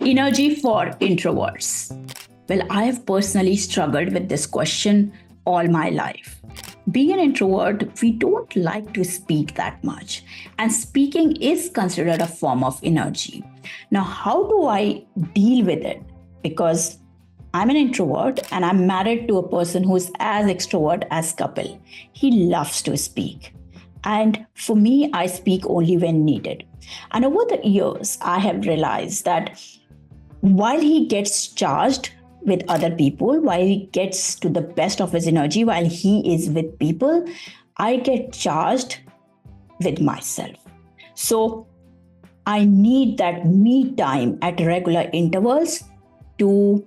Energy for introverts. Well, I have personally struggled with this question all my life. Being an introvert, we don't like to speak that much, and speaking is considered a form of energy. Now, how do I deal with it? Because I'm an introvert and I'm married to a person who's as extrovert as Kapil. He loves to speak. And for me, I speak only when needed. And over the years, I have realized that while he gets charged with other people, while he gets to the best of his energy, while he is with people, I get charged with myself. So I need that me time at regular intervals to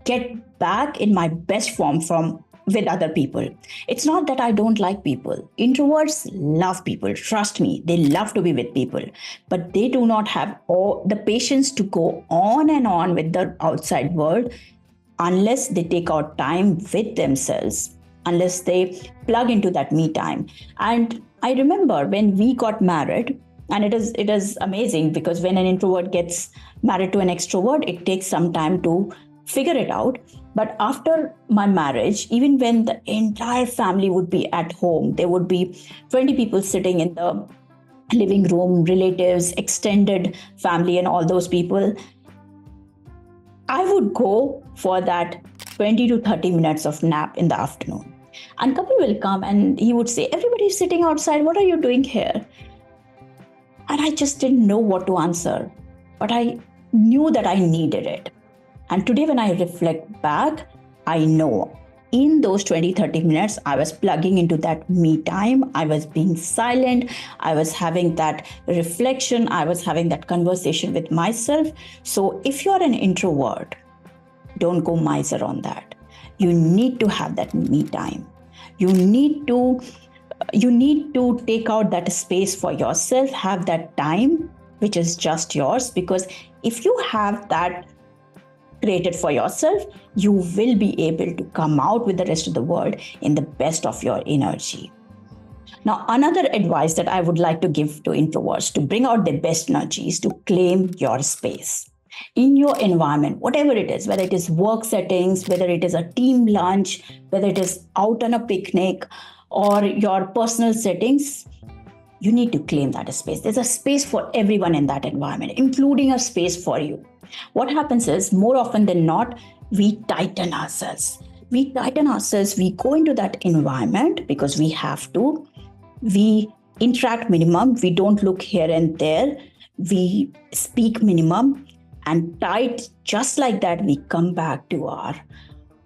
get back in my best form from with other people. It's not that I don't like people. Introverts love people. Trust me, they love to be with people, but they do not have all the patience to go on and on with the outside world unless they take out time with themselves, unless they plug into that me time. And I remember when we got married, and it is amazing because when an introvert gets married to an extrovert, it takes some time to figure it out. But after my marriage, even when the entire family would be at home, there would be 20 people sitting in the living room, relatives, extended family, and all those people, I would go for that 20 to 30 minutes of nap in the afternoon. And Kapil will come and he would say, "Everybody's sitting outside. What are you doing here?" And I just didn't know what to answer. But I knew that I needed it. And today, when I reflect back, I know in those 20-30 minutes, I was plugging into that me time. I was being silent. I was having that reflection. I was having that conversation with myself. So if you're an introvert, don't go miser on that. You need to have that me time. You need to take out that space for yourself, have that time, which is just yours. Because if you have that created for yourself, you will be able to come out with the rest of the world in the best of your energy. Now, another advice that I would like to give to introverts to bring out their best energy is to claim your space in your environment, whatever it is, whether it is work settings, whether it is a team lunch, whether it is out on a picnic or your personal settings. You need to claim that space. There's a space for everyone in that environment, including a space for you. What happens is, more often than not, we tighten ourselves. We go into that environment because we have to. We interact minimum. We don't look here and there. We speak minimum. And tight, just like that, we come back to our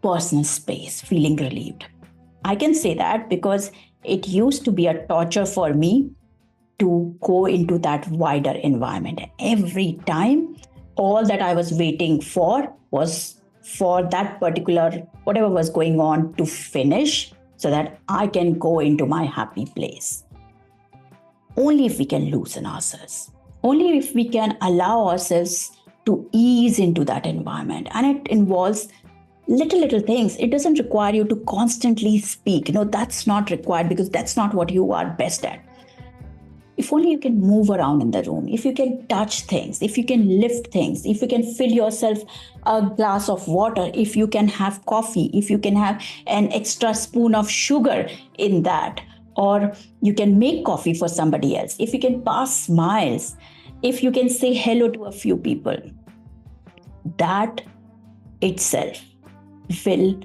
personal space, feeling relieved. I can say that because it used to be a torture for me to go into that wider environment. Every time, all that I was waiting for was for that particular, whatever was going on to finish so that I can go into my happy place. Only if we can loosen ourselves. Only if we can allow ourselves to ease into that environment. And it involves little things. It doesn't require you to constantly speak. No, that's not required because that's not what you are best at. If only you can move around in the room, if you can touch things, if you can lift things, if you can fill yourself a glass of water, if you can have coffee, if you can have an extra spoon of sugar in that, or you can make coffee for somebody else, if you can pass smiles, if you can say hello to a few people, that itself will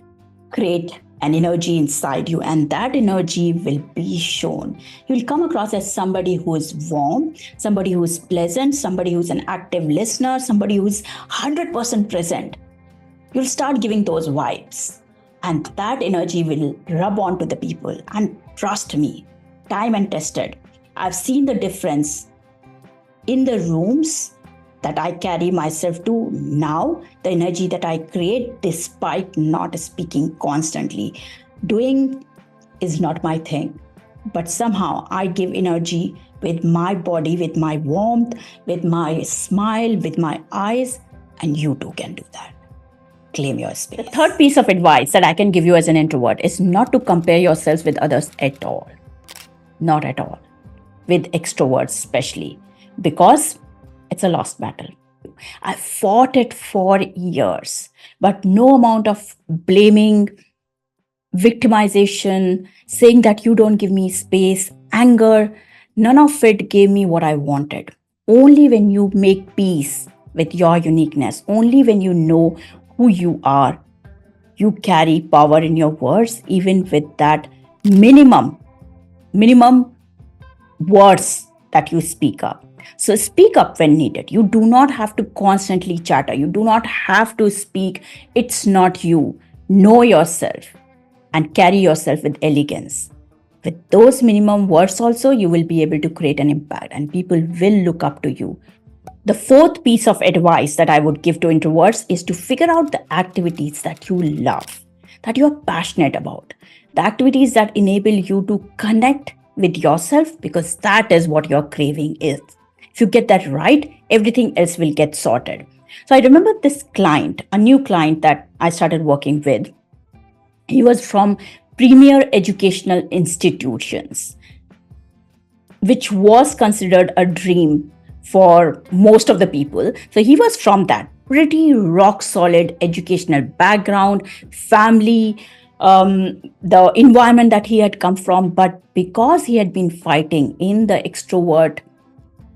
create an energy inside you, and that energy will be shown. You'll come across as somebody who is warm, somebody who is pleasant, somebody who's an active listener, somebody who's 100% present. You'll start giving those vibes, and that energy will rub onto the people. And trust me, time and tested, I've seen the difference in the rooms that I carry myself to now, the energy that I create despite not speaking constantly. Doing is not my thing, but somehow I give energy with my body, with my warmth, with my smile, with my eyes, and you too can do that. Claim your space. The third piece of advice that I can give you as an introvert is not to compare yourselves with others at all. Not at all. With extroverts especially, because it's a lost battle. I fought it for years, but no amount of blaming, victimization, saying that you don't give me space, anger, none of it gave me what I wanted. Only when you make peace with your uniqueness, only when you know who you are, you carry power in your words, even with that minimum words that you speak up. So speak up when needed. You do not have to constantly chatter. You do not have to speak. It's not you. Know yourself and carry yourself with elegance. With those minimum words, also, you will be able to create an impact and people will look up to you. The fourth piece of advice that I would give to introverts is to figure out the activities that you love, that you are passionate about, the activities that enable you to connect with yourself, because that is what your craving is. If you get that right, everything else will get sorted. So I remember this client, a new client that I started working with. He was from premier educational institutions, which was considered a dream for most of the people. So he was from that pretty rock solid educational background, family, the environment that he had come from. But because he had been fighting in the extrovert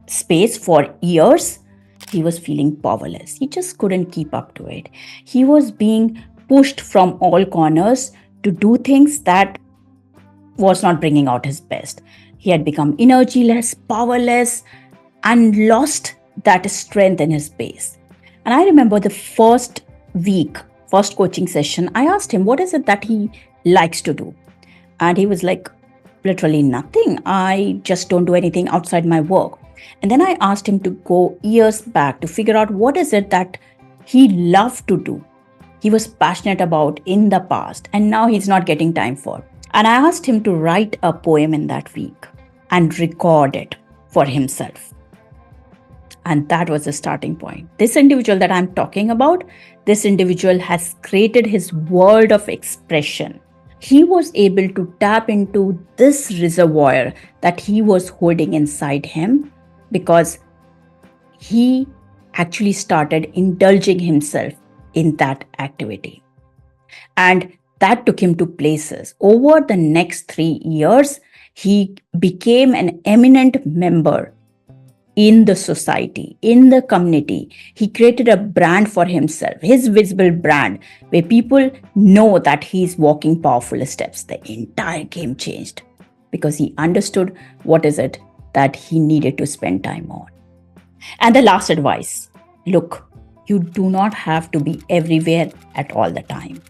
space for years, he was feeling powerless. He just couldn't keep up to it. He was being pushed from all corners to do things that was not bringing out his best. He had become energyless, powerless, and lost that strength in his base. And I remember the first coaching session, I asked him, what is it that he likes to do? And he was like, literally nothing. I just don't do anything outside my work. And then I asked him to go years back to figure out what is it that he loved to do, he was passionate about in the past, and now he's not getting time for. And I asked him to write a poem in that week and record it for himself. And that was the starting point. This individual that I'm talking about, this individual has created his world of expression. He was able to tap into this reservoir that he was holding inside him because he actually started indulging himself in that activity. And that took him to places. Over the next 3 years, he became an eminent member in the society, in the community. He created a brand for himself, his visible brand, where people know that he's walking powerful steps. The entire game changed because he understood what is it that he needed to spend time on. And the last advice, look, you do not have to be everywhere at all the time.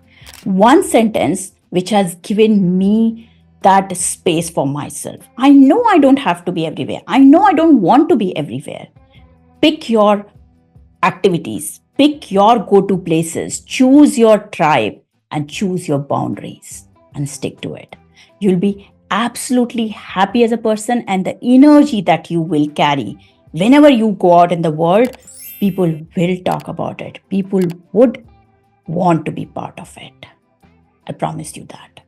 One sentence which has given me that space for myself. I know I don't have to be everywhere. I know I don't want to be everywhere. Pick your activities, pick your go-to places, choose your tribe, and choose your boundaries and stick to it. You'll be absolutely happy as a person, and the energy that you will carry whenever you go out in the world, people will talk about it. People would want to be part of it. I promise you that.